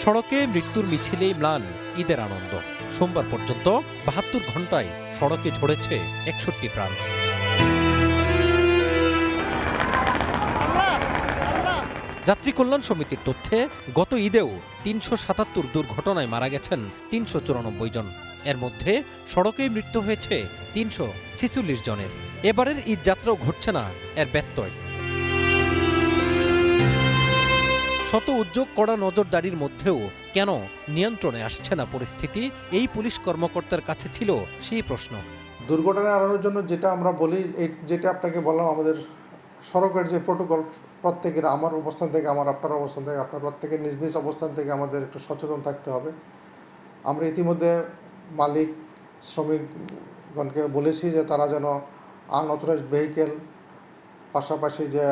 সড়কে মৃত্যুর মিছিলেই ম্লান ঈদের আনন্দ। সোমবার পর্যন্ত ৭২ ঘন্টায় সড়কে ঝরেছে ৬১ প্রাণ। যাত্রী কল্যাণ সমিতির তথ্যে গত ঈদেও ৩৭৭ দুর্ঘটনায় মারা গেছেন ৩৯৪ জন। এর মধ্যে সড়কেই মৃত্যু হয়েছে ৩৪৬ জনের। এবারের ঈদ যাত্রাও ঘটছে না এর ব্যত্যয়। শত উদ্যোগ করা নজরদারির মধ্যেও কেন নিয়ন্ত্রণে আসছে না পরিস্থিতি, এই পুলিশ কর্মকর্তার কাছে ছিল সেই প্রশ্ন। দুর্ঘটনা এড়ানোর জন্য যেটা আমরা বলি, যেটা আপনাকে বললাম, আমাদের সড়কের যে প্রোটোকল, প্রত্যেকের, আমার অবস্থান থেকে, আপনার অবস্থান থেকে, আপনার প্রত্যেকের নিজ নিজ অবস্থান থেকে আমাদের একটু সচেতন থাকতে হবে। আমরা ইতিমধ্যে মালিক শ্রমিকগণকে বলেছি যে তারা যেন আনঅথরাইজড ভেহিকেল, পাশাপাশি যে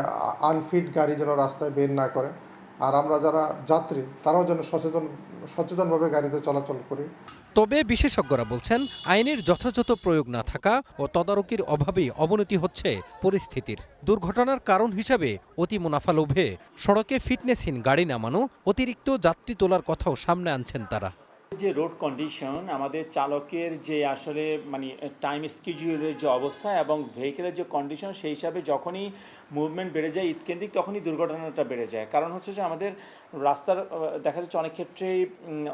আনফিট গাড়ি যেন রাস্তায় বের না করে। আর আমরা যারা যাত্রী তারাও যেন সচেতনভাবে গাড়িতে চলাচল করি। তবে বিশেষজ্ঞরা বলছেন, আইনের যথাযথ প্রয়োগ না থাকা ও তদারকির অভাবেই অবনতি হচ্ছে পরিস্থিতির। দুর্ঘটনার কারণ হিসাবে অতি মুনাফা লোভে সড়কে ফিটনেসহীন গাড়ি নামানো, অতিরিক্ত যাত্রী তোলার কথাও সামনে আনছেন তারা। যে রোড কন্ডিশন, আমাদের চালকের যে আসলে টাইম স্কেডিউলের যে অবস্থা এবং ভেহিকেলের যে কন্ডিশন, সেই হিসাবে যখনই মুভমেন্ট বেড়ে যায় ঈদকেন্দ্রিক, তখনই দুর্ঘটনাটা বেড়ে যায়। কারণ হচ্ছে যে আমাদের রাস্তার দেখা যাচ্ছে অনেক ক্ষেত্রেই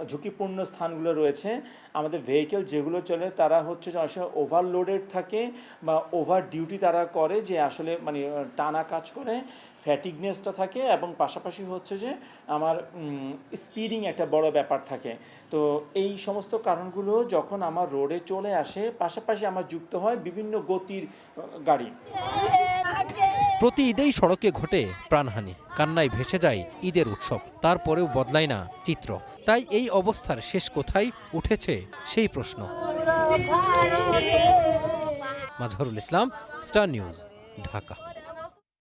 ঝুঁকিপূর্ণ স্থানগুলো রয়েছে। আমাদের ভেহিকেল যেগুলো চলে তারা হচ্ছে যে অনেক সময় ওভারলোডেড থাকে বা ওভার ডিউটি তারা করে, যে আসলে টানা কাজ করে, ফ্যাটিগনেসটা থাকে, এবং পাশাপাশি হচ্ছে যে আমার স্পিডিং একটা বড় ব্যাপার থাকে। তো এই সমস্ত কারণগুলো যখন আমার রোডে চলে আসে, পাশাপাশি আমার যুক্ত হয় বিভিন্ন গতির গাড়ি। প্রতি ঈদেই সড়কে ঘটে প্রাণহানি, কান্নায় ভেসে যায় ঈদের উৎসব, তারপরেও বদলায় না চিত্র। তাই এই অবস্থার শেষ কোথায় উঠেছে সেই প্রশ্ন। Mazharul Islam, star news, Dhaka.